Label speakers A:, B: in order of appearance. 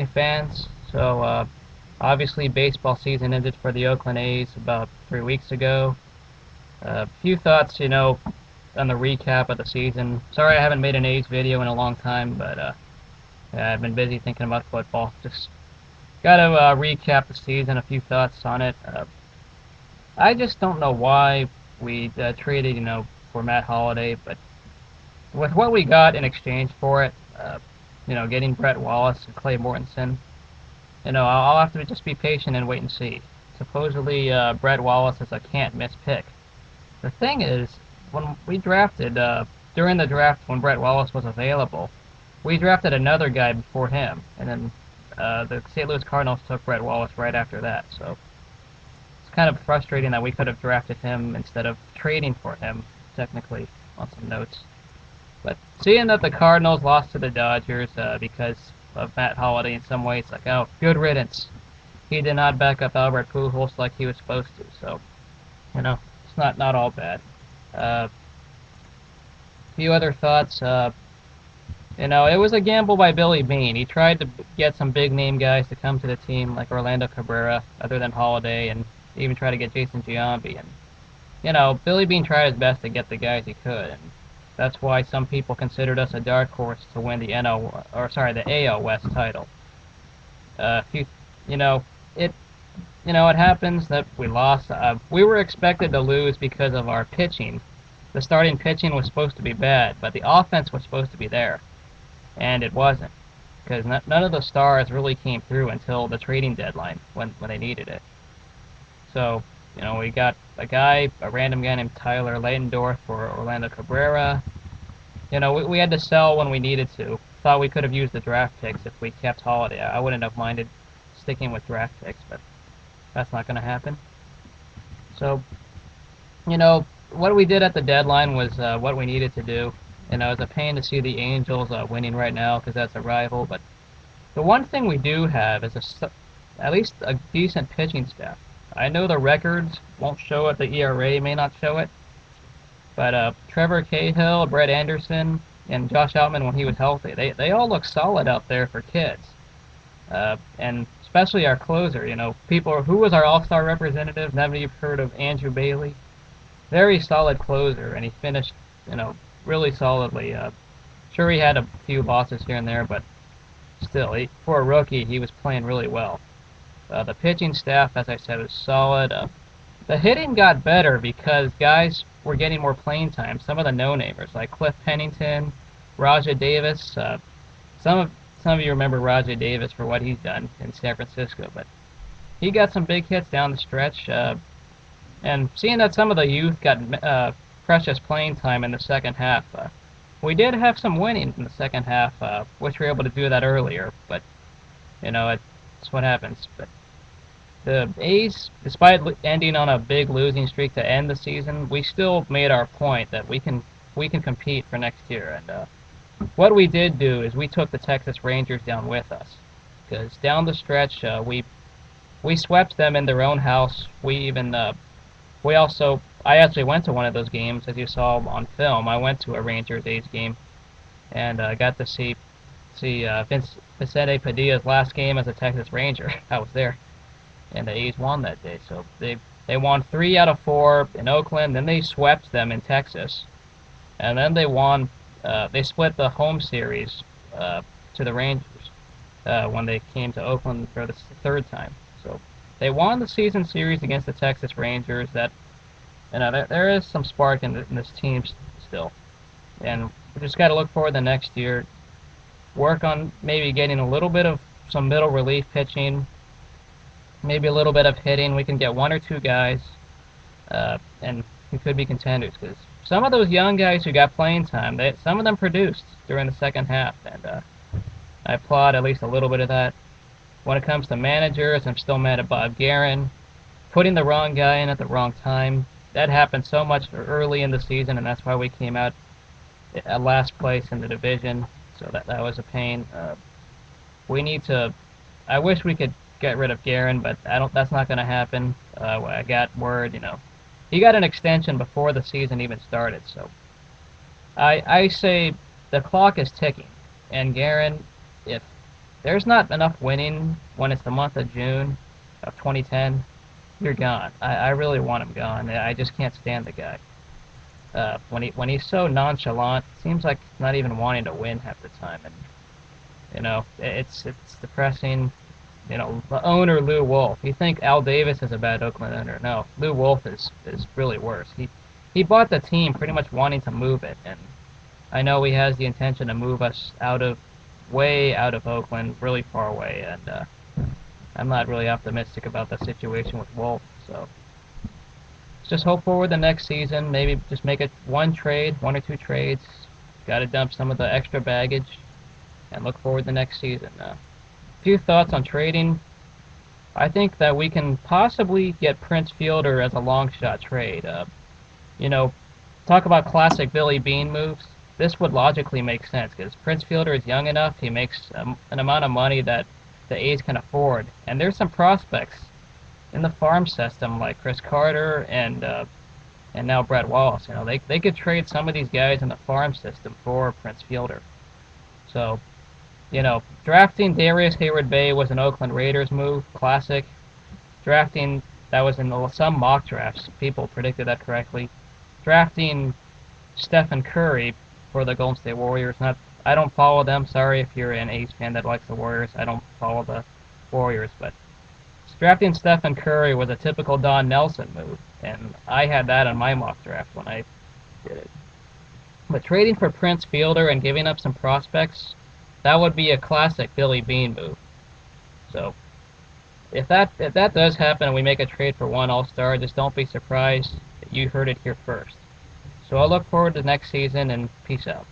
A: Hey fans, obviously baseball season ended for the Oakland A's about 3 weeks ago. A few thoughts, on the recap of the season. Sorry I haven't made an A's video in a long time, but yeah, I've been busy thinking about football. Just gotta recap the season, a few thoughts on it. I just don't know why we traded, for Matt Holliday, but with what we got in exchange for it, getting Brett Wallace and Clay Mortensen, I'll have to just be patient and wait and see. Supposedly, Brett Wallace is a can't-miss pick. The thing is, when we drafted, during the draft when Brett Wallace was available, we drafted another guy before him, and then the St. Louis Cardinals took Brett Wallace right after that. So it's kind of frustrating that we could have drafted him instead of trading for him, technically, on some notes. But seeing that the Cardinals lost to the Dodgers because of Matt Holliday in some ways, like, oh, good riddance. He did not back up Albert Pujols like he was supposed to, so, it's not all bad. A few other thoughts. It was a gamble by Billy Beane. He tried to get some big-name guys to come to the team, like Orlando Cabrera, other than Holliday, and even try to get Jason Giambi. And, Billy Beane tried his best to get the guys he could, and that's why some people considered us a dark horse to win the AL West title. If you, you know, it, it happens that we lost. We were expected to lose because of our pitching. The starting pitching was supposed to be bad, but the offense was supposed to be there, and it wasn't, because none of the stars really came through until the trading deadline when they needed it. So, we got a random guy named Tyler Ladendorf for Orlando Cabrera. We had to sell when we needed to. Thought we could have used the draft picks if we kept Holiday. I wouldn't have minded sticking with draft picks, but that's not going to happen. So, what we did at the deadline was what we needed to do. It's a pain to see the Angels winning right now because that's a rival, but the one thing we do have is at least a decent pitching staff. I know the records won't show it, the ERA may not show it, but Trevor Cahill, Brett Anderson, and Josh Outman when he was healthy, they all look solid out there for kids. And especially our closer, people who was our all-star representative, none of you've heard of Andrew Bailey. Very solid closer, and he finished, really solidly. Sure, he had a few losses here and there, but still, for a rookie, he was playing really well. The pitching staff, as I said, was solid. The hitting got better because guys were getting more playing time. Some of the no-namers, like Cliff Pennington, Rajai Davis. Some of you remember Rajai Davis for what he's done in San Francisco, but he got some big hits down the stretch. And seeing that some of the youth got precious playing time in the second half, we did have some winning in the second half. Wish we were able to do that earlier, but it's what happens. But the A's, despite ending on a big losing streak to end the season, we still made our point that we can compete for next year. And what we did do is we took the Texas Rangers down with us, because down the stretch we swept them in their own house. I actually went to one of those games, as you saw on film. I went to a Rangers A's game, and got to see Vicente Padilla's last game as a Texas Ranger. I was there, and the A's won that day. So they won 3 out of 4 in Oakland. Then they swept them in Texas, and then they won. They split the home series to the Rangers when they came to Oakland for the third time. So they won the season series against the Texas Rangers. That there is some spark in this team still, and we just got to look forward to next year. Work on maybe getting a little bit of some middle relief pitching, maybe a little bit of hitting. We can get 1 or 2 guys, and we could be contenders, because some of those young guys who got playing time, some of them produced during the second half, and I applaud at least a little bit of that. When it comes to managers, I'm still mad at Bob Guerin putting the wrong guy in at the wrong time. That happened so much early in the season, and that's why we came out at last place in the division. So that was a pain. We need to. I wish we could get rid of Guerin, but that's not going to happen. I got word, he got an extension before the season even started. So I say the clock is ticking, and Guerin, if there's not enough winning when it's the month of June of 2010. You're gone. I really want him gone. I just can't stand the guy. When he's so nonchalant, it seems like he's not even wanting to win half the time, and it's depressing. The owner Lou Wolf. You think Al Davis is a bad Oakland owner? No, Lou Wolf is really worse. He bought the team pretty much wanting to move it, and I know he has the intention to move us way out of Oakland, really far away, and I'm not really optimistic about the situation with Wolf. So just hope for the next season. Maybe just make it one or two trades. Got to dump some of the extra baggage and look forward to the next season. Few thoughts on trading. I think that we can possibly get Prince Fielder as a long shot trade. You know, talk about classic Billy Bean moves. This would logically make sense because Prince Fielder is young enough. He makes an amount of money that the A's can afford, and there's some prospects in the farm system like Chris Carter and now Brett Wallace. They could trade some of these guys in the farm system for Prince Fielder. So drafting Darius Hayward-Bay was an Oakland Raiders move, classic. Drafting, that was in some mock drafts, people predicted that correctly. Drafting Stephen Curry for the Golden State Warriors, I don't follow them, sorry if you're an A's fan that likes the Warriors, I don't follow the Warriors, but drafting Stephen Curry was a typical Don Nelson move, and I had that on my mock draft when I did it. But trading for Prince Fielder and giving up some prospects, that would be a classic Billy Bean move. So if that does happen and we make a trade for one All-Star, just don't be surprised that you heard it here first. So I'll look forward to next season, and peace out.